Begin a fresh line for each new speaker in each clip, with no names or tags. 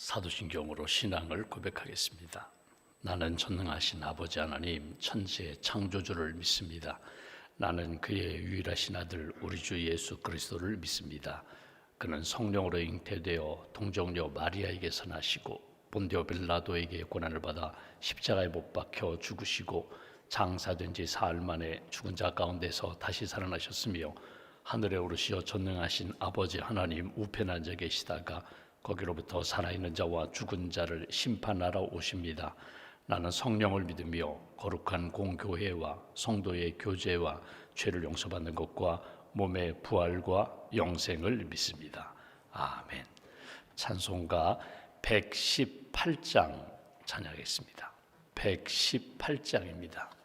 사도신경으로 신앙을 고백하겠습니다. 나는 전능하신 아버지 하나님 천지의 창조주를 믿습니다. 나는 그의 유일하신 아들 우리 주 예수 그리스도를 믿습니다. 그는 성령으로 잉태되어 동정녀 마리아에게서 나시고 본디오 빌라도에게 고난을 받아 십자가에 못 박혀 죽으시고 장사된 지 사흘 만에 죽은 자 가운데서 다시 살아나셨으며 하늘에 오르시어 전능하신 아버지 하나님 우편에 앉아 계시다가 거기로부터 살아있는 자와 죽은 자를 심판하러 오십니다. 나는 성령을 믿으며 거룩한 공교회와 성도의 교제와 죄를 용서받는 것과 몸의 부활과 영생을 믿습니다. 아멘. 찬송가 118장 찬양하겠습니다. 118장입니다.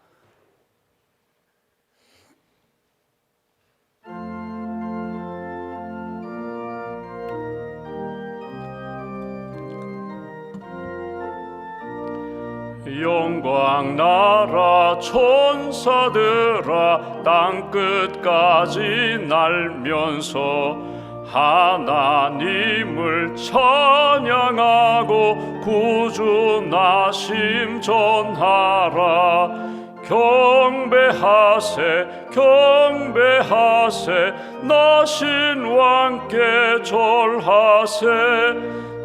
영광 나라 천사들아 땅끝까지 날면서 하나님을 찬양하고 구주 나심 전하라. 경배하세 경배하세 나신 왕께 절하세.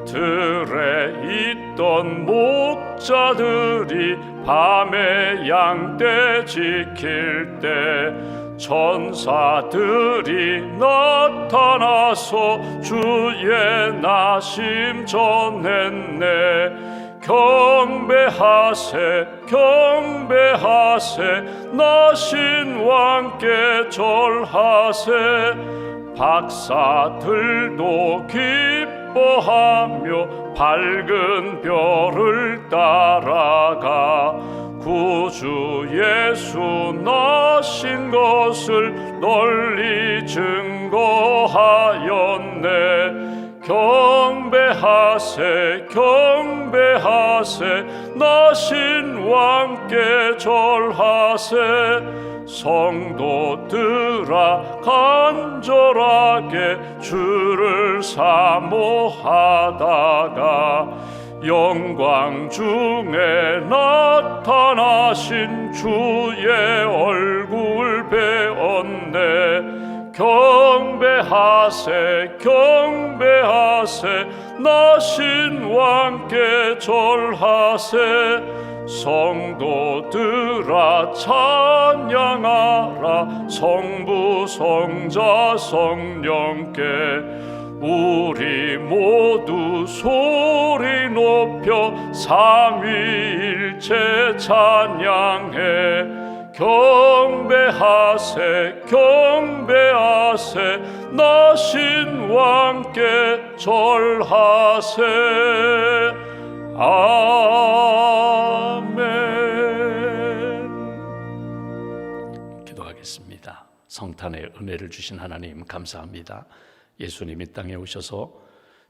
들에 있던 목자들이 밤에 양떼 지킬 때 천사들이 나타나서 주의 나심 전했네.
경배하세 경배하세 나신 왕께 절하세 박사들도 기뻐하며 밝은 별을 따라가 구주 예수 나신 것을 널리 증거하였네. 경배하세 경배하세 나신 왕께 절하세 성도들아 간절하게 주를 사모하다가 영광 중에 나타나신 주의 얼굴 배웠네. 경배하세 경배하세 나신 왕께 절하세 성도들아 찬양하라 성부 성자 성령께 우리 모두 소리 높여 삼위일체 찬양해. 경배하세 경배하세 나신 왕께 절하세. 아멘.
기도하겠습니다. 성탄의 은혜를 주신 하나님 감사합니다. 예수님이 땅에 오셔서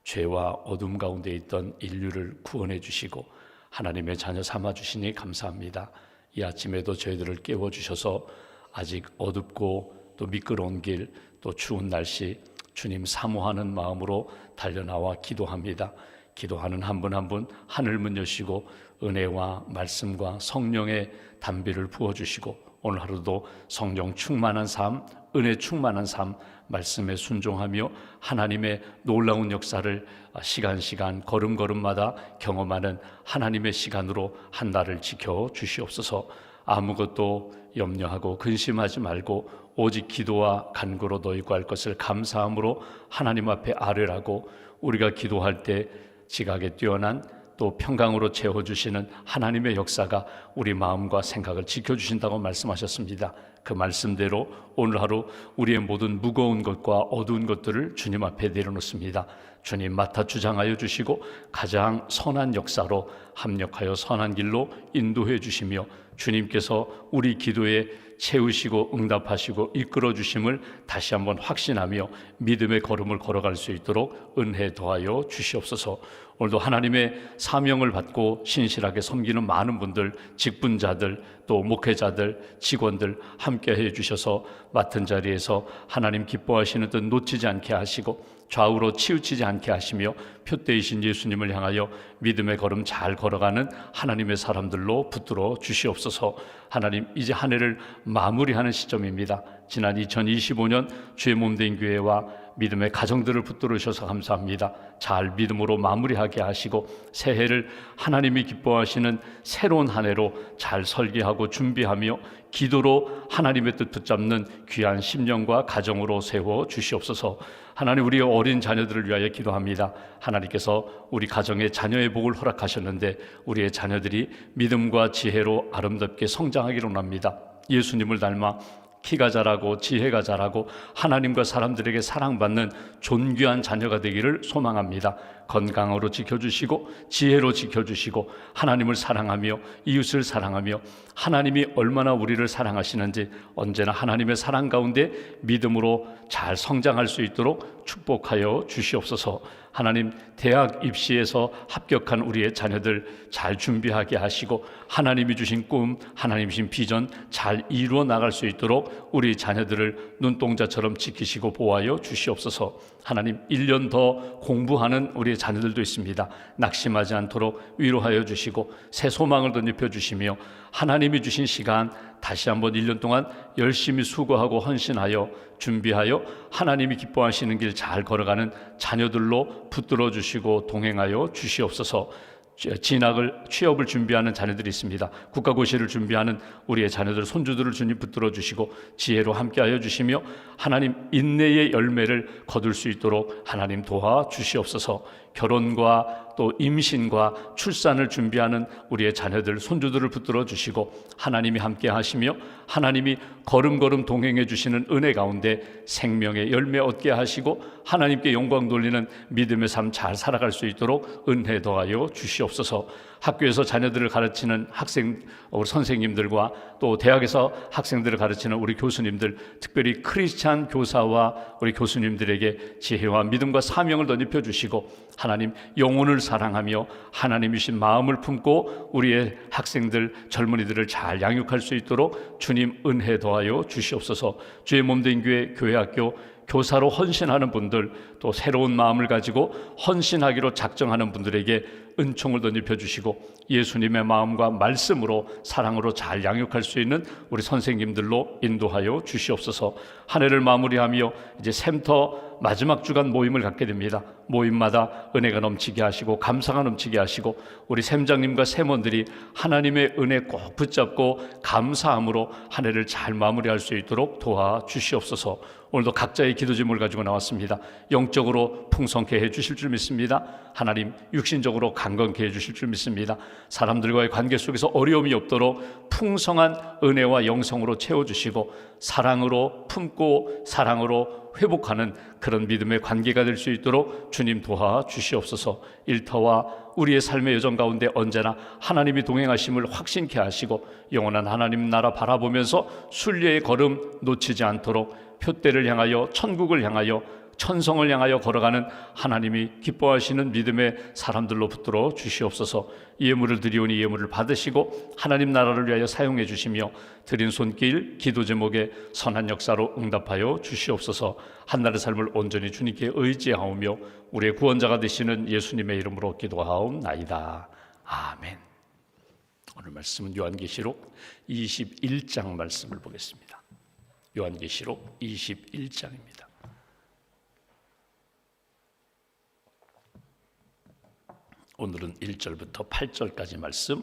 죄와 어둠 가운데 있던 인류를 구원해 주시고 하나님의 자녀 삼아 주시니 감사합니다. 이 아침에도 저희들을 깨워주셔서 아직 어둡고 또 미끄러운 길, 또 추운 날씨 주님 사모하는 마음으로 달려나와 기도합니다. 기도하는 한 분 한 분 하늘 문 여시고 은혜와 말씀과 성령의 단비를 부어주시고 오늘 하루도 성령 충만한 삶, 은혜 충만한 삶, 말씀에 순종하며 하나님의 놀라운 역사를 시간 걸음걸음마다 경험하는 하나님의 시간으로 한 달을 지켜 주시옵소서. 아무것도 염려하고 근심하지 말고 오직 기도와 간구로 너희 구할 것을 감사함으로 하나님 앞에 아뢰라고 우리가 기도할 때 지각에 뛰어난 또 평강으로 채워주시는 하나님의 역사가 우리 마음과 생각을 지켜주신다고 말씀하셨습니다. 그 말씀대로 오늘 하루 우리의 모든 무거운 것과 어두운 것들을 주님 앞에 내려놓습니다. 주님 맡아 주장하여 주시고 가장 선한 역사로 합력하여 선한 길로 인도해 주시며 주님께서 우리 기도에 채우시고 응답하시고 이끌어 주심을 다시 한번 확신하며 믿음의 걸음을 걸어갈 수 있도록 은혜 더하여 주시옵소서. 오늘도 하나님의 사명을 받고 신실하게 섬기는 많은 분들, 직분자들, 또 목회자들, 직원들 함께 해주셔서 맡은 자리에서 하나님 기뻐하시는 뜻 놓치지 않게 하시고 좌우로 치우치지 않게 하시며 표대이신 예수님을 향하여 믿음의 걸음 잘 걸어가는 하나님의 사람들로 붙들어 주시옵소서. 하나님, 이제 한 해를 마무리하는 시점입니다. 지난 2025년 주의 몸된 교회와 믿음의 가정들을 붙들어 주셔서 감사합니다. 잘 믿음으로 마무리하게 하시고 새해를 하나님이 기뻐하시는 새로운 한 해로 잘 설계하고 준비하며 기도로 하나님의 뜻 붙잡는 귀한 심령과 가정으로 세워 주시옵소서. 하나님, 우리의 어린 자녀들을 위하여 기도합니다. 하나님께서 우리 가정의 자녀의 복을 허락하셨는데 우리의 자녀들이 믿음과 지혜로 아름답게 성장하기를 원합니다. 예수님을 닮아 키가 자라고 지혜가 자라고 하나님과 사람들에게 사랑받는 존귀한 자녀가 되기를 소망합니다. 건강으로 지켜주시고 지혜로 지켜주시고 하나님을 사랑하며 이웃을 사랑하며 하나님이 얼마나 우리를 사랑하시는지 언제나 하나님의 사랑 가운데 믿음으로 잘 성장할 수 있도록 축복하여 주시옵소서. 하나님, 대학 입시에서 합격한 우리의 자녀들 잘 준비하게 하시고 하나님이 주신 꿈, 하나님이 주신 비전 잘 이루어 나갈 수 있도록 우리 자녀들을 눈동자처럼 지키시고 보호하여 주시옵소서. 하나님, 1년 더 공부하는 우리의 자녀들도 있습니다. 낙심하지 않도록 위로하여 주시고 새 소망을 덧입혀 주시며 하나님이 주신 시간 다시 한번 1년 동안 열심히 수고하고 헌신하여 준비하여 하나님이 기뻐하시는 길 잘 걸어가는 자녀들로 붙들어 주시고 동행하여 주시옵소서. 취업을 준비하는 자녀들이 있습니다. 국가고시를 준비하는 우리의 자녀들, 손주들을 주님 붙들어 주시고 지혜로 함께하여 주시며 하나님 인내의 열매를 거둘 수 있도록 하나님 도와주시옵소서. 결혼과 또 임신과 출산을 준비하는 우리의 자녀들, 손주들을 붙들어 주시고 하나님이 함께 하시며 하나님이 걸음걸음 동행해 주시는 은혜 가운데 생명의 열매 얻게 하시고 하나님께 영광 돌리는 믿음의 삶 잘 살아갈 수 있도록 은혜 더하여 주시옵소서. 학교에서 자녀들을 가르치는 우리 선생님들과 또 대학에서 학생들을 가르치는 우리 교수님들, 특별히 크리스찬 교사와 우리 교수님들에게 지혜와 믿음과 사명을 덧입혀 주시고 하나님 영혼을 사랑하며 하나님이 주신 마음을 품고 우리의 학생들, 젊은이들을 잘 양육할 수 있도록 주님 은혜 더하여 주시옵소서. 주의 몸된 교회, 교회학교 교사로 헌신하는 분들, 또 새로운 마음을 가지고 헌신하기로 작정하는 분들에게 은총을 덧입혀 주시고 예수님의 마음과 말씀으로 사랑으로 잘 양육할 수 있는 우리 선생님들로 인도하여 주시옵소서. 한 해를 마무리하며 이제 샘터 마지막 주간 모임을 갖게 됩니다. 모임마다 은혜가 넘치게 하시고 감사가 넘치게 하시고 우리 샘장님과 샘원들이 하나님의 은혜 꼭 붙잡고 감사함으로 한 해를 잘 마무리할 수 있도록 도와주시옵소서. 오늘도 각자의 기도 제목을 가지고 나왔습니다. 영적으로 풍성케 해주실 줄 믿습니다. 하나님 육신적으로 강건케 해주실 줄 믿습니다. 사람들과의 관계 속에서 어려움이 없도록 풍성한 은혜와 영성으로 채워주시고 사랑으로 품고 사랑으로 회복하는 그런 믿음의 관계가 될 수 있도록 주님 도와주시옵소서. 일터와 우리의 삶의 여정 가운데 언제나 하나님이 동행하심을 확신케 하시고 영원한 하나님 나라 바라보면서 순례의 걸음 놓치지 않도록 표대를 향하여 천국을 향하여 천성을 향하여 걸어가는 하나님이 기뻐하시는 믿음의 사람들로 붙들어 주시옵소서. 예물을 드리오니 예물을 받으시고 하나님 나라를 위하여 사용해 주시며 드린 손길 기도 제목에 선한 역사로 응답하여 주시옵소서. 한날의 삶을 온전히 주님께 의지하오며 우리의 구원자가 되시는 예수님의 이름으로 기도하옵나이다. 아멘. 오늘 말씀은 요한계시록 21장 말씀을 보겠습니다. 요한계시록 21장입니다. 오늘은 1절부터 8절까지 말씀,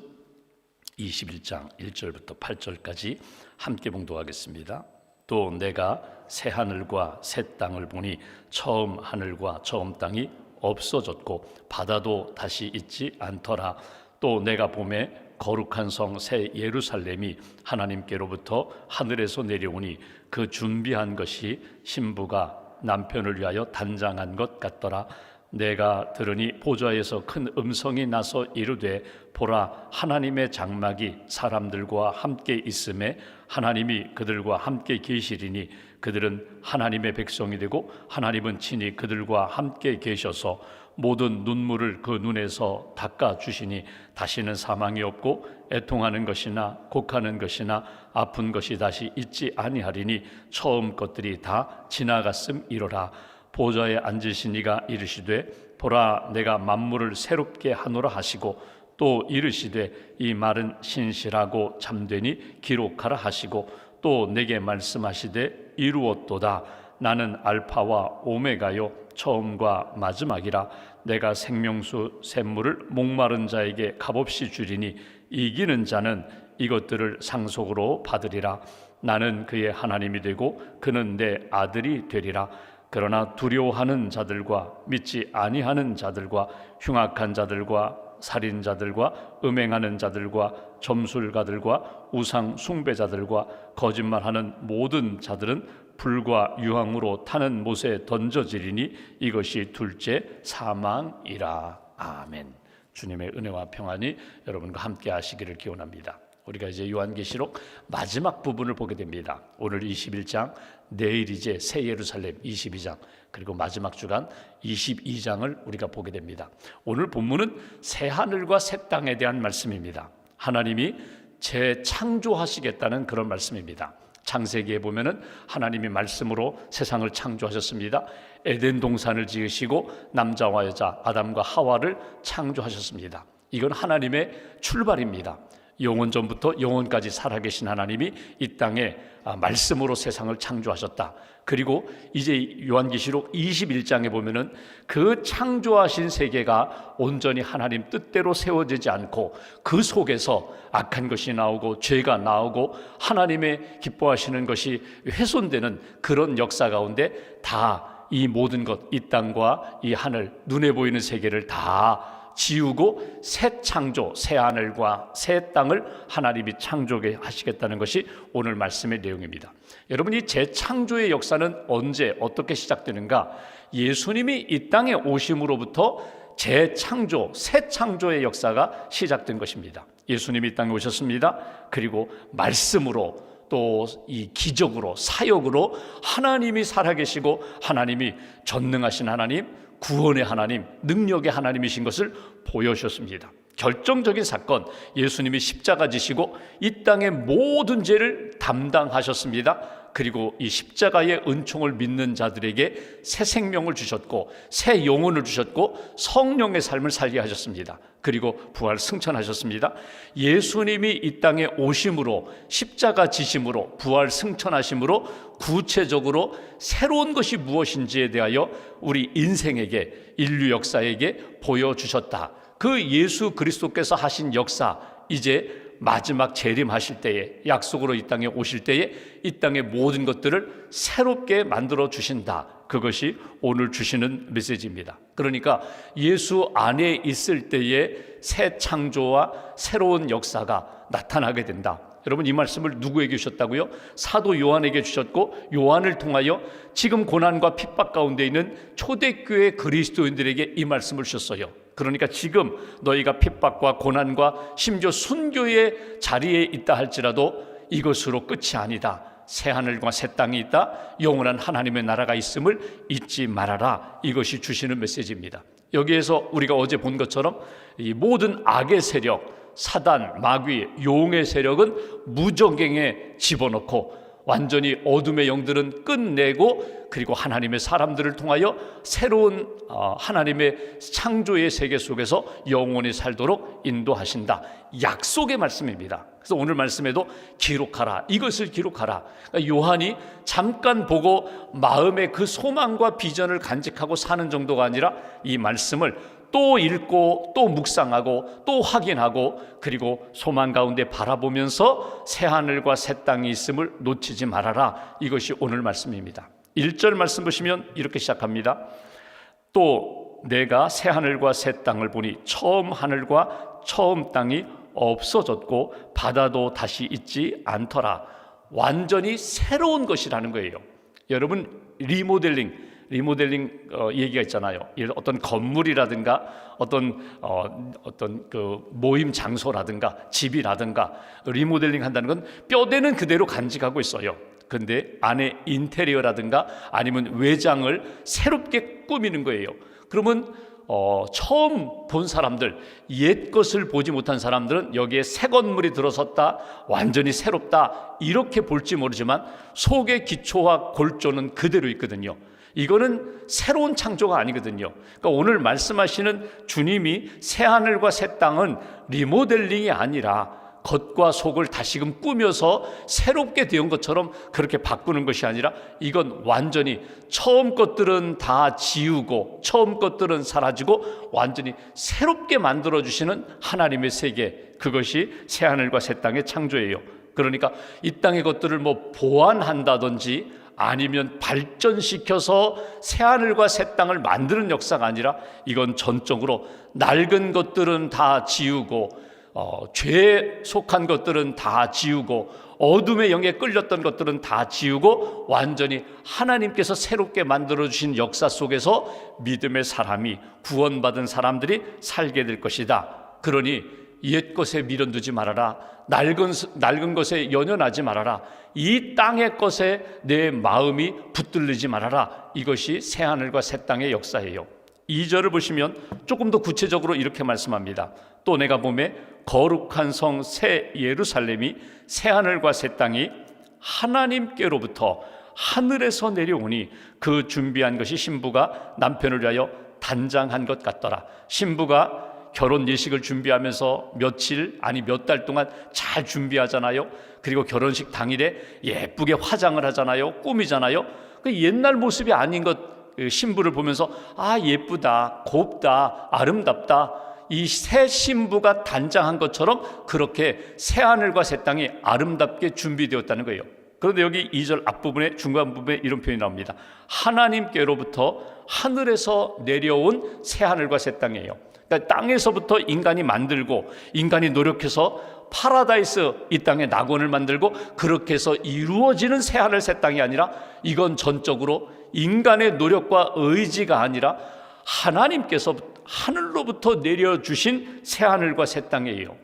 21장 1절부터 8절까지 함께 봉독하겠습니다. 또 내가 새 하늘과 새 땅을 보니 처음 하늘과 처음 땅이 없어졌고 바다도 다시 있지 않더라. 또 내가 보매 거룩한 성 새 예루살렘이 하나님께로부터 하늘에서 내려오니 그 준비한 것이 신부가 남편을 위하여 단장한 것 같더라. 내가 들으니 보좌에서 큰 음성이 나서 이르되 보라 하나님의 장막이 사람들과 함께 있음에 하나님이 그들과 함께 계시리니 그들은 하나님의 백성이 되고 하나님은 친히 그들과 함께 계셔서 모든 눈물을 그 눈에서 닦아 주시니 다시는 사망이 없고 애통하는 것이나 곡하는 것이나 아픈 것이 다시 있지 아니하리니 처음 것들이 다 지나갔음이로라. 보좌에 앉으신 이가 이르시되 보라 내가 만물을 새롭게 하노라 하시고 또 이르시되 이 말은 신실하고 참되니 기록하라 하시고 또 내게 말씀하시되 이루었도다. 나는 알파와 오메가요 처음과 마지막이라. 내가 생명수 샘물을 목마른 자에게 값없이 주리니 이기는 자는 이것들을 상속으로 받으리라. 나는 그의 하나님이 되고 그는 내 아들이 되리라. 그러나 두려워하는 자들과 믿지 아니하는 자들과 흉악한 자들과 살인자들과 음행하는 자들과 점술가들과 우상 숭배자들과 거짓말하는 모든 자들은 불과 유황으로 타는 못에 던져지리니 이것이 둘째 사망이라. 아멘. 주님의 은혜와 평안이 여러분과 함께 하시기를 기원합니다. 우리가 이제 요한계시록 마지막 부분을 보게 됩니다. 오늘 21장, 내일 이제 새 예루살렘 22장, 그리고 마지막 주간 22장을 우리가 보게 됩니다. 오늘 본문은 새 하늘과 새 땅에 대한 말씀입니다. 하나님이 재창조하시겠다는 그런 말씀입니다. 창세기에 보면은 하나님이 말씀으로 세상을 창조하셨습니다. 에덴 동산을 지으시고 남자와 여자 아담과 하와를 창조하셨습니다. 이건 하나님의 출발입니다. 영원 전부터 영원까지 살아계신 하나님이 이 땅에 말씀으로 세상을 창조하셨다. 그리고 이제 요한계시록 21장에 보면은 그 창조하신 세계가 온전히 하나님 뜻대로 세워지지 않고 그 속에서 악한 것이 나오고 죄가 나오고 하나님의 기뻐하시는 것이 훼손되는 그런 역사 가운데 다 이 모든 것, 이 땅과 이 하늘, 눈에 보이는 세계를 다 지우고 새 창조, 새 하늘과 새 땅을 하나님이 창조하게 하시겠다는 것이 오늘 말씀의 내용입니다. 여러분, 이 재창조의 역사는 언제 어떻게 시작되는가? 예수님이 이 땅에 오심으로부터 재창조, 새 창조의 역사가 시작된 것입니다. 예수님이 이 땅에 오셨습니다. 그리고 말씀으로 또 이 기적으로 사역으로 하나님이 살아계시고 하나님이 전능하신 하나님, 구원의 하나님, 능력의 하나님이신 것을 보여주셨습니다. 결정적인 사건, 예수님이 십자가 지시고 이 땅의 모든 죄를 담당하셨습니다. 그리고 이 십자가의 은총을 믿는 자들에게 새 생명을 주셨고 새 영혼을 주셨고 성령의 삶을 살게 하셨습니다. 그리고 부활 승천하셨습니다. 예수님이 이 땅에 오심으로, 십자가 지심으로, 부활 승천하심으로 구체적으로 새로운 것이 무엇인지에 대하여 우리 인생에게, 인류 역사에게 보여주셨다. 그 예수 그리스도께서 하신 역사, 이제 마지막 재림하실 때에, 약속으로 이 땅에 오실 때에 이 땅의 모든 것들을 새롭게 만들어 주신다. 그것이 오늘 주시는 메시지입니다. 그러니까 예수 안에 있을 때에 새 창조와 새로운 역사가 나타나게 된다. 여러분, 이 말씀을 누구에게 주셨다고요? 사도 요한에게 주셨고, 요한을 통하여 지금 고난과 핍박 가운데 있는 초대교회 그리스도인들에게 이 말씀을 주셨어요. 그러니까 지금 너희가 핍박과 고난과 심지어 순교의 자리에 있다 할지라도 이것으로 끝이 아니다. 새 하늘과 새 땅이 있다. 영원한 하나님의 나라가 있음을 잊지 말아라. 이것이 주시는 메시지입니다. 여기에서 우리가 어제 본 것처럼 이 모든 악의 세력, 사단, 마귀, 용의 세력은 무저갱에 집어넣고 완전히 어둠의 영들은 끝내고, 그리고 하나님의 사람들을 통하여 새로운 하나님의 창조의 세계 속에서 영원히 살도록 인도하신다. 약속의 말씀입니다. 그래서 오늘 말씀에도 기록하라, 이것을 기록하라. 그러니까 요한이 잠깐 보고 마음의 그 소망과 비전을 간직하고 사는 정도가 아니라 이 말씀을 또 읽고 또 묵상하고 또 확인하고, 그리고 소망 가운데 바라보면서 새하늘과 새 땅이 있음을 놓치지 말아라. 이것이 오늘 말씀입니다. 1절 말씀 보시면 이렇게 시작합니다. 또 내가 새하늘과 새 땅을 보니 처음 하늘과 처음 땅이 없어졌고 바다도 다시 있지 않더라. 완전히 새로운 것이라는 거예요. 여러분, 리모델링 얘기가 있잖아요. 어떤 건물이라든가 어떤 그 모임 장소라든가 집이라든가 리모델링 한다는 건 뼈대는 그대로 간직하고 있어요. 근데 안에 인테리어라든가 아니면 외장을 새롭게 꾸미는 거예요. 그러면 처음 본 사람들, 옛 것을 보지 못한 사람들은 여기에 새 건물이 들어섰다, 완전히 새롭다, 이렇게 볼지 모르지만 속의 기초와 골조는 그대로 있거든요. 이거는 새로운 창조가 아니거든요. 그러니까 오늘 말씀하시는 주님이 새하늘과 새 땅은 리모델링이 아니라 겉과 속을 다시금 꾸며서 새롭게 되온 것처럼 그렇게 바꾸는 것이 아니라, 이건 완전히 처음 것들은 다 지우고 처음 것들은 사라지고 완전히 새롭게 만들어주시는 하나님의 세계, 그것이 새하늘과 새 땅의 창조예요. 그러니까 이 땅의 것들을 보완한다든지 아니면 발전시켜서 새하늘과 새 땅을 만드는 역사가 아니라, 이건 전적으로 낡은 것들은 다 지우고 죄에 속한 것들은 다 지우고 어둠의 영에 끌렸던 것들은 다 지우고 완전히 하나님께서 새롭게 만들어주신 역사 속에서 믿음의 사람이, 구원받은 사람들이 살게 될 것이다. 그러니 옛 것에 미련두지 말아라. 낡은 것에 연연하지 말아라. 이 땅의 것에 내 마음이 붙들리지 말아라. 이것이 새하늘과 새 땅의 역사예요. 2절을 보시면 조금 더 구체적으로 이렇게 말씀합니다. 또 내가 보매 거룩한 성 새 예루살렘이 새하늘과 새 땅이 하나님께로부터 하늘에서 내려오니 그 준비한 것이 신부가 남편을 위하여 단장한 것 같더라. 신부가 결혼 예식을 준비하면서 며칠 아니 몇 달 동안 잘 준비하잖아요. 그리고 결혼식 당일에 예쁘게 화장을 하잖아요. 꾸미잖아요. 그 옛날 모습이 아닌 것 신부를 보면서 아 예쁘다, 곱다, 아름답다. 이 새 신부가 단장한 것처럼 그렇게 새하늘과 새 땅이 아름답게 준비되었다는 거예요. 그런데 여기 2절 앞부분에 중간 부분에 이런 표현이 나옵니다. 하나님께로부터 하늘에서 내려온 새하늘과 새 땅이에요. 그러니까 땅에서부터 인간이 만들고 인간이 노력해서 파라다이스 이 땅에 낙원을 만들고 그렇게 해서 이루어지는 새하늘 새 땅이 아니라 이건 전적으로 인간의 노력과 의지가 아니라 하나님께서 하늘로부터 내려주신 새하늘과 새 땅이에요.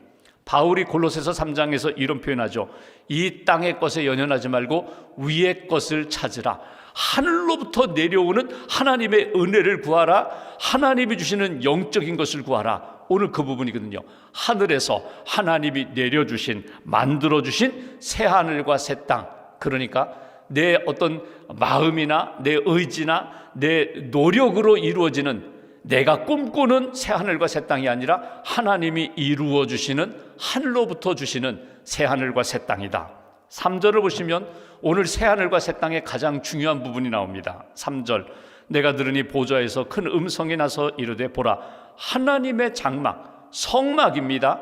바울이 골로새서 3장에서 이런 표현하죠. 이 땅의 것에 연연하지 말고 위의 것을 찾으라. 하늘로부터 내려오는 하나님의 은혜를 구하라. 하나님이 주시는 영적인 것을 구하라. 오늘 그 부분이거든요. 하늘에서 하나님이 내려주신, 만들어주신 새하늘과 새 땅. 그러니까 내 어떤 마음이나 내 의지나 내 노력으로 이루어지는, 내가 꿈꾸는 새하늘과 새 땅이 아니라 하나님이 이루어 주시는, 하늘로부터 주시는 새하늘과 새 땅이다. 3절을 보시면 오늘 새하늘과 새 땅의 가장 중요한 부분이 나옵니다. 3절, 내가 들으니 보좌에서 큰 음성이 나서 이르되 보라, 하나님의 장막, 성막입니다.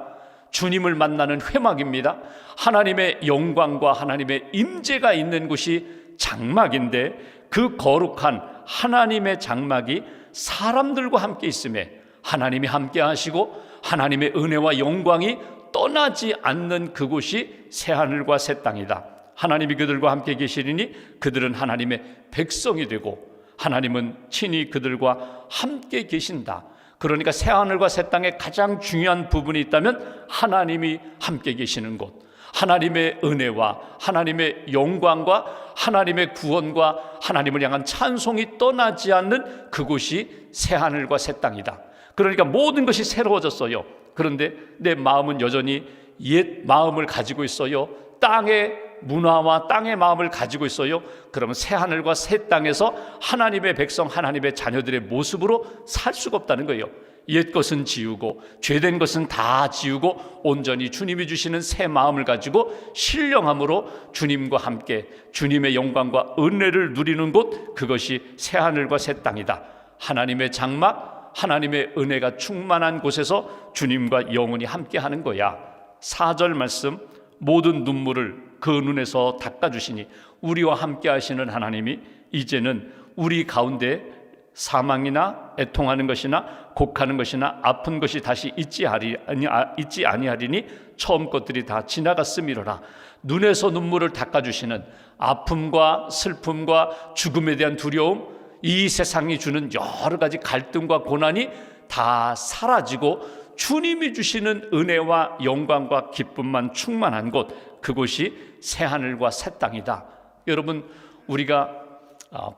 주님을 만나는 회막입니다. 하나님의 영광과 하나님의 임재가 있는 곳이 장막인데 그 거룩한 하나님의 장막이 사람들과 함께 있음에 하나님이 함께 하시고 하나님의 은혜와 영광이 떠나지 않는 그곳이 새하늘과 새 땅이다. 하나님이 그들과 함께 계시리니 그들은 하나님의 백성이 되고 하나님은 친히 그들과 함께 계신다. 그러니까 새하늘과 새 땅의 가장 중요한 부분이 있다면 하나님이 함께 계시는 곳, 하나님의 은혜와 하나님의 영광과 하나님의 구원과 하나님을 향한 찬송이 떠나지 않는 그곳이 새하늘과 새 땅이다. 그러니까 모든 것이 새로워졌어요. 그런데 내 마음은 여전히 옛 마음을 가지고 있어요. 땅의 문화와 땅의 마음을 가지고 있어요. 그러면 새하늘과 새 땅에서 하나님의 백성, 하나님의 자녀들의 모습으로 살 수가 없다는 거예요. 옛 것은 지우고 죄된 것은 다 지우고 온전히 주님이 주시는 새 마음을 가지고 신령함으로 주님과 함께 주님의 영광과 은혜를 누리는 곳, 그것이 새하늘과 새 땅이다. 하나님의 장막, 하나님의 은혜가 충만한 곳에서 주님과 영원히 함께 하는 거야. 4절 말씀, 모든 눈물을 그 눈에서 닦아주시니 우리와 함께 하시는 하나님이 이제는 우리 가운데 사망이나 애통하는 것이나 곡하는 것이나 아픈 것이 다시 있지 아니하리니 처음 것들이 다 지나갔음이로라. 눈에서 눈물을 닦아주시는 아픔과 슬픔과 죽음에 대한 두려움, 이 세상이 주는 여러 가지 갈등과 고난이 다 사라지고 주님이 주시는 은혜와 영광과 기쁨만 충만한 곳, 그곳이 새하늘과 새 땅이다. 여러분, 우리가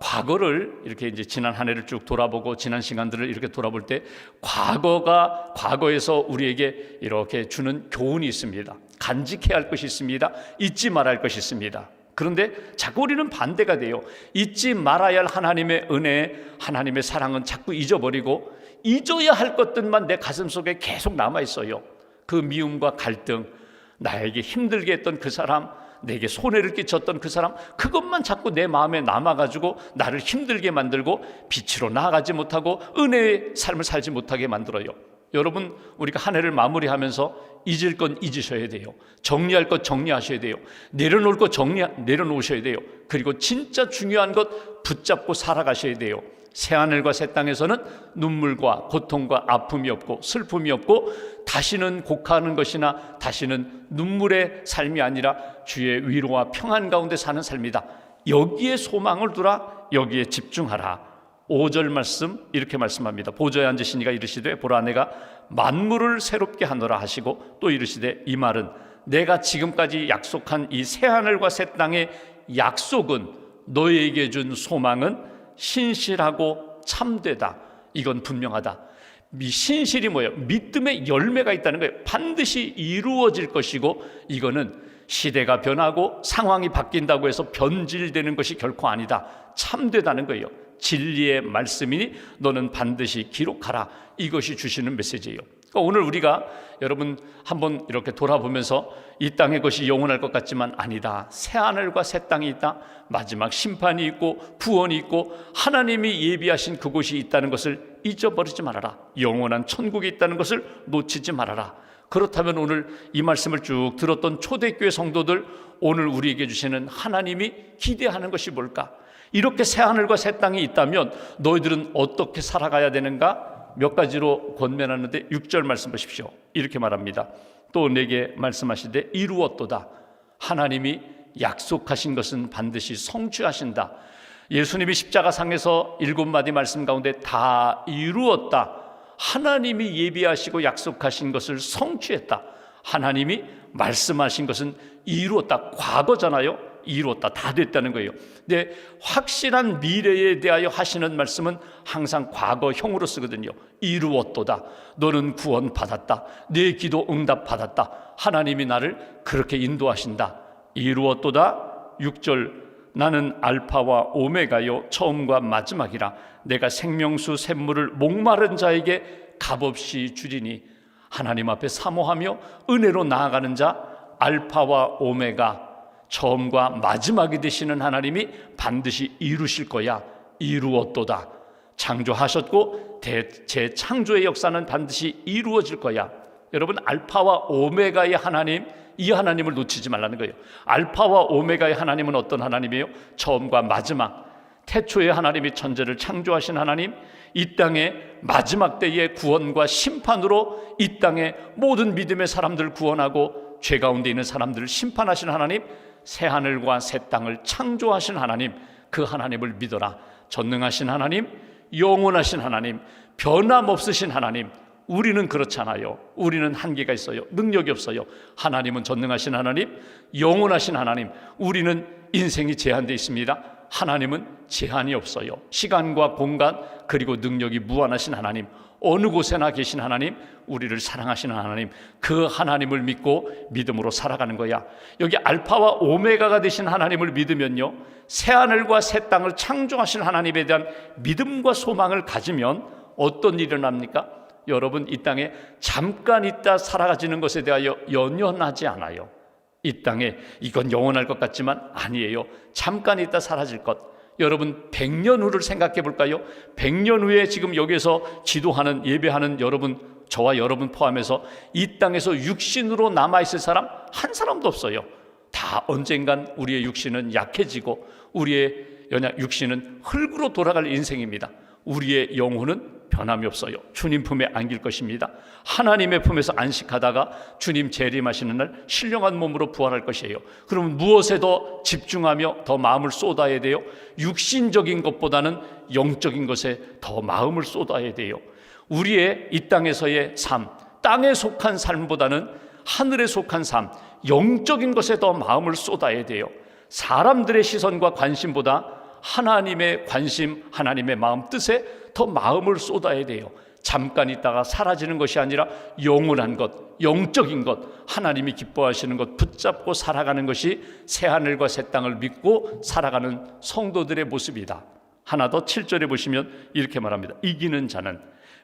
과거를 이렇게 이제 지난 한 해를 쭉 돌아보고 지난 시간들을 이렇게 돌아볼 때 과거에서 우리에게 이렇게 주는 교훈이 있습니다. 간직해야 할 것이 있습니다. 잊지 말아야 할 것이 있습니다. 그런데 자꾸 우리는 반대가 돼요. 잊지 말아야 할 하나님의 은혜, 하나님의 사랑은 자꾸 잊어버리고 잊어야 할 것들만 내 가슴속에 계속 남아있어요. 그 미움과 갈등, 나에게 힘들게 했던 그 사람, 내게 손해를 끼쳤던 그 사람, 그것만 자꾸 내 마음에 남아가지고 나를 힘들게 만들고 빛으로 나아가지 못하고 은혜의 삶을 살지 못하게 만들어요. 여러분, 우리가 한 해를 마무리하면서 잊을 건 잊으셔야 돼요. 정리할 것 정리하셔야 돼요. 내려놓을 것 내려놓으셔야 돼요. 그리고 진짜 중요한 것 붙잡고 살아가셔야 돼요. 새하늘과 새 땅에서는 눈물과 고통과 아픔이 없고 슬픔이 없고 다시는 곡하는 것이나 다시는 눈물의 삶이 아니라 주의 위로와 평안 가운데 사는 삶이다. 여기에 소망을 두라. 여기에 집중하라. 5절 말씀 이렇게 말씀합니다. 보좌에 앉으시니가 이르시되 보라, 내가 만물을 새롭게 하노라 하시고 또 이르시되 이 말은 내가 지금까지 약속한 이 새하늘과 새 땅의 약속은 너희에게 준 소망은 신실하고 참되다. 이건 분명하다. 신실이 뭐예요? 믿음의 열매가 있다는 거예요. 반드시 이루어질 것이고, 이거는 시대가 변하고 상황이 바뀐다고 해서 변질되는 것이 결코 아니다. 참되다는 거예요. 진리의 말씀이니 너는 반드시 기록하라. 이것이 주시는 메시지예요. 그러니까 오늘 우리가 여러분 한번 이렇게 돌아보면서 이 땅의 것이 영원할 것 같지만 아니다. 새 하늘과 새 땅이 있다. 마지막 심판이 있고 구원이 있고 하나님이 예비하신 그곳이 있다는 것을 잊어버리지 말아라. 영원한 천국이 있다는 것을 놓치지 말아라. 그렇다면 오늘 이 말씀을 쭉 들었던 초대교회 성도들, 오늘 우리에게 주시는 하나님이 기대하는 것이 뭘까? 이렇게 새 하늘과 새 땅이 있다면 너희들은 어떻게 살아가야 되는가? 몇 가지로 권면하는데 6절 말씀 보십시오. 이렇게 말합니다. 또 내게 말씀하시되 이루었도다. 하나님이 약속하신 것은 반드시 성취하신다. 예수님이 십자가상에서 7마디 말씀 가운데 다 이루었다. 하나님이 예비하시고 약속하신 것을 성취했다. 하나님이 말씀하신 것은 이루었다. 과거잖아요. 이루었다. 다 됐다는 거예요. 근데 확실한 미래에 대하여 하시는 말씀은 항상 과거형으로 쓰거든요. 이루었도다. 너는 구원 받았다. 내 기도 응답 받았다. 하나님이 나를 그렇게 인도하신다. 이루었도다. 6절 나는 알파와 오메가요 처음과 마지막이라. 내가 생명수 샘물을 목마른 자에게 값없이 주리니. 하나님 앞에 사모하며 은혜로 나아가는 자, 알파와 오메가 처음과 마지막이 되시는 하나님이 반드시 이루실 거야. 이루었도다. 창조하셨고 재창조의 역사는 반드시 이루어질 거야. 여러분, 알파와 오메가의 하나님, 이 하나님을 놓치지 말라는 거예요. 알파와 오메가의 하나님은 어떤 하나님이에요? 처음과 마지막, 태초의 하나님이 천지를 창조하신 하나님, 이 땅의 마지막 때의 구원과 심판으로 이 땅의 모든 믿음의 사람들을 구원하고 죄 가운데 있는 사람들을 심판하신 하나님, 새 하늘과 새 땅을 창조하신 하나님, 그 하나님을 믿어라. 전능하신 하나님, 영원하신 하나님, 변함없으신 하나님. 우리는 그렇잖아요. 우리는 한계가 있어요. 능력이 없어요. 하나님은 전능하신 하나님, 영원하신 하나님. 우리는 인생이 제한되어 있습니다. 하나님은 제한이 없어요. 시간과 공간 그리고 능력이 무한하신 하나님, 어느 곳에나 계신 하나님, 우리를 사랑하시는 하나님, 그 하나님을 믿고 믿음으로 살아가는 거야. 여기 알파와 오메가가 되신 하나님을 믿으면요, 새하늘과 새 땅을 창조하신 하나님에 대한 믿음과 소망을 가지면 어떤 일이 일어납니까? 여러분, 이 땅에 잠깐 있다 살아가지는 것에 대하여 연연하지 않아요. 이 땅에 이건 영원할 것 같지만 아니에요. 잠깐 있다 사라질 것. 여러분, 100년 후를 생각해 볼까요? 100년 후에 지금 여기서 기도하는, 예배하는 여러분, 저와 여러분 포함해서 이 땅에서 육신으로 남아있을 사람 한 사람도 없어요. 다 언젠간 우리의 육신은 약해지고 우리의 육신은 흙으로 돌아갈 인생입니다. 우리의 영혼은 변함이 없어요. 주님 품에 안길 것입니다. 하나님의 품에서 안식하다가 주님 재림하시는 날 신령한 몸으로 부활할 것이에요. 그러면 무엇에 더 집중하며 더 마음을 쏟아야 돼요? 육신적인 것보다는 영적인 것에 더 마음을 쏟아야 돼요. 우리의 이 땅에서의 삶, 땅에 속한 삶보다는 하늘에 속한 삶, 영적인 것에 더 마음을 쏟아야 돼요. 사람들의 시선과 관심보다 하나님의 관심, 하나님의 마음 뜻에 더 마음을 쏟아야 돼요. 잠깐 있다가 사라지는 것이 아니라 영원한 것, 영적인 것, 하나님이 기뻐하시는 것 붙잡고 살아가는 것이 새하늘과 새 땅을 믿고 살아가는 성도들의 모습이다. 하나 더 7절에 보시면 이렇게 말합니다. 이기는 자는,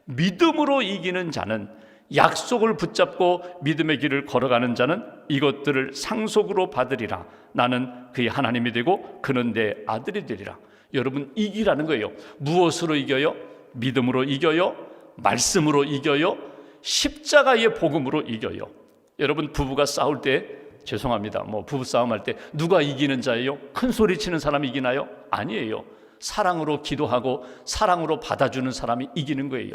믿음으로 이기는 자는, 약속을 붙잡고 믿음의 길을 걸어가는 자는 이것들을 상속으로 받으리라. 나는 그의 하나님이 되고 그는 내 아들이 되리라. 여러분, 이기라는 거예요. 무엇으로 이겨요? 믿음으로 이겨요. 말씀으로 이겨요. 십자가의 복음으로 이겨요. 여러분, 부부가 싸울 때, 죄송합니다, 부부싸움 할 때 누가 이기는 자예요? 큰 소리 치는 사람이 이기나요? 아니에요. 사랑으로 기도하고 사랑으로 받아주는 사람이 이기는 거예요.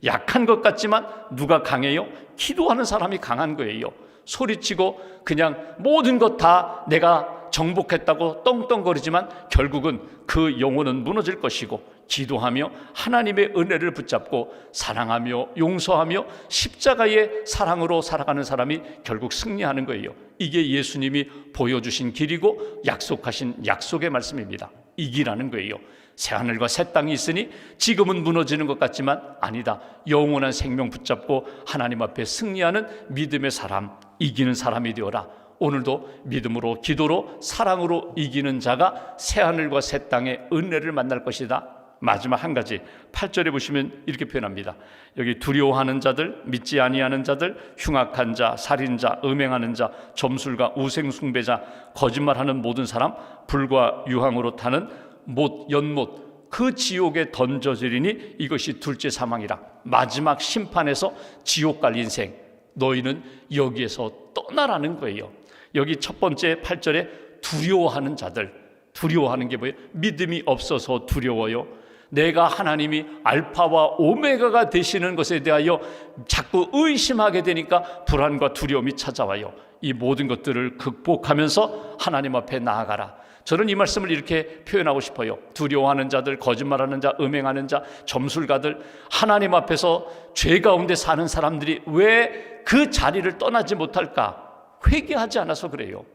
약한 것 같지만 누가 강해요? 기도하는 사람이 강한 거예요. 소리치고 그냥 모든 것 다 내가 정복했다고 떵떵거리지만 결국은 그 영혼은 무너질 것이고, 기도하며 하나님의 은혜를 붙잡고 사랑하며 용서하며 십자가의 사랑으로 살아가는 사람이 결국 승리하는 거예요. 이게 예수님이 보여주신 길이고 약속하신 약속의 말씀입니다. 이기라는 거예요. 새하늘과 새 땅이 있으니 지금은 무너지는 것 같지만 아니다. 영원한 생명 붙잡고 하나님 앞에 승리하는 믿음의 사람, 이기는 사람이 되어라. 오늘도 믿음으로, 기도로, 사랑으로 이기는 자가 새하늘과 새 땅의 은혜를 만날 것이다.
마지막 한 가지 8절에 보시면 이렇게 표현합니다. 여기 두려워하는 자들, 믿지 아니하는 자들, 흉악한 자, 살인자, 음행하는 자, 점술가, 우생숭배자, 거짓말하는 모든 사람, 불과 유황으로 타는 못, 연못, 그 지옥에 던져지리니 이것이 둘째 사망이라. 마지막 심판에서 지옥 갈 인생, 너희는 여기에서 떠나라는 거예요. 여기 첫 번째 8절에 두려워하는 자들, 두려워하는 게 뭐예요? 믿음이 없어서 두려워요. 내가 하나님이 알파와 오메가가 되시는 것에 대하여 자꾸 의심하게 되니까 불안과 두려움이 찾아와요. 이 모든 것들을 극복하면서 하나님 앞에 나아가라. 저는 이 말씀을 이렇게 표현하고 싶어요. 두려워하는 자들, 거짓말하는 자, 음행하는 자, 점술가들, 하나님 앞에서 죄 가운데 사는 사람들이 왜 그 자리를 떠나지 못할까? 회개하지 않아서 그래요.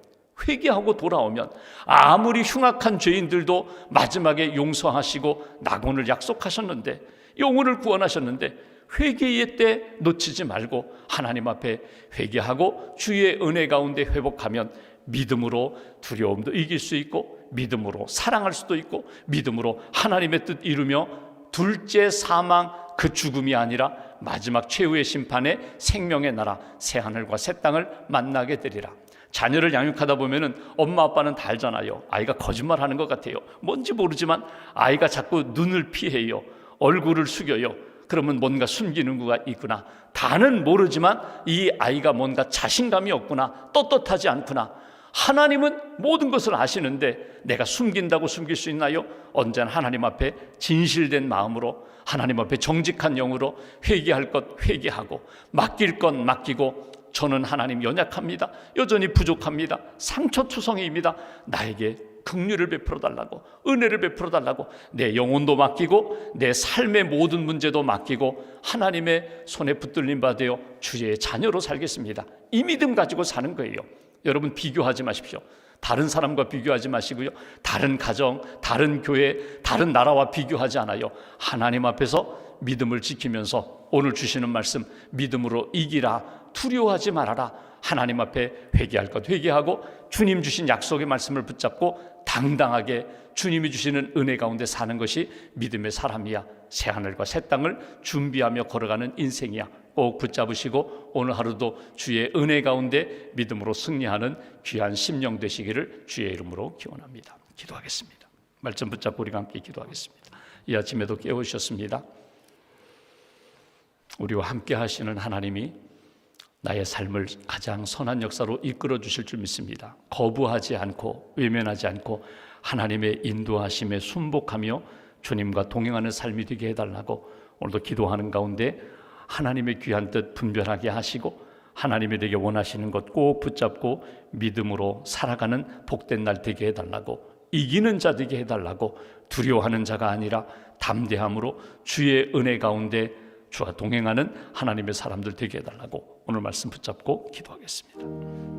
회개하고 돌아오면 아무리 흉악한 죄인들도 마지막에 용서하시고 낙원을 약속하셨는데, 영혼을 구원하셨는데, 회개의 때 놓치지 말고 하나님 앞에 회개하고 주의 은혜 가운데 회복하면 믿음으로 두려움도 이길 수 있고, 믿음으로 사랑할 수도 있고, 믿음으로 하나님의 뜻 이루며 둘째 사망, 그 죽음이 아니라 마지막 최후의 심판에 생명의 나라, 새하늘과 새 땅을 만나게 되리라. 자녀를 양육하다 보면은 엄마 아빠는 다 알잖아요. 아이가 거짓말하는 것 같아요. 뭔지 모르지만 아이가 자꾸 눈을 피해요. 얼굴을 숙여요. 그러면 뭔가 숨기는 거가 있구나. 다는 모르지만 이 아이가 뭔가 자신감이 없구나, 떳떳하지 않구나. 하나님은 모든 것을 아시는데 내가 숨긴다고 숨길 수 있나요? 언제나 하나님 앞에 진실된 마음으로, 하나님 앞에 정직한 영으로 회개할 것 회개하고, 맡길 것 맡기고, 저는 하나님 연약합니다. 여전히 부족합니다. 상처투성이입니다. 나에게 긍휼을 베풀어 달라고, 은혜를 베풀어 달라고, 내 영혼도 맡기고 내 삶의 모든 문제도 맡기고 하나님의 손에 붙들림 받아 주의 자녀로 살겠습니다. 이 믿음 가지고 사는 거예요. 여러분, 비교하지 마십시오. 다른 사람과 비교하지 마시고요, 다른 가정, 다른 교회, 다른 나라와 비교하지 않아요. 하나님 앞에서 믿음을 지키면서 오늘 주시는 말씀, 믿음으로 이기라, 두려워하지 말아라. 하나님 앞에 회개할 것 회개하고, 주님 주신 약속의 말씀을 붙잡고 당당하게 주님이 주시는 은혜 가운데 사는 것이 믿음의 사람이야. 새하늘과 새 땅을 준비하며 걸어가는 인생이야. 꼭 붙잡으시고 오늘 하루도 주의 은혜 가운데 믿음으로 승리하는 귀한 심령 되시기를 주의 이름으로 기원합니다. 기도하겠습니다. 말씀 붙잡고 우리가 함께 기도하겠습니다. 이 아침에도 깨우셨습니다. 우리와 함께 하시는 하나님이 나의 삶을 가장 선한 역사로 이끌어 주실 줄 믿습니다. 거부하지 않고 외면하지 않고 하나님의 인도하심에 순복하며 주님과 동행하는 삶이 되게 해달라고 오늘도 기도하는 가운데 하나님의 귀한 뜻 분별하게 하시고, 하나님이 되게 원하시는 것 꼭 붙잡고 믿음으로 살아가는 복된 날 되게 해달라고, 이기는 자 되게 해달라고, 두려워하는 자가 아니라 담대함으로 주의 은혜 가운데 주와 동행하는 하나님의 사람들 되게 해달라고 오늘 말씀 붙잡고 기도하겠습니다.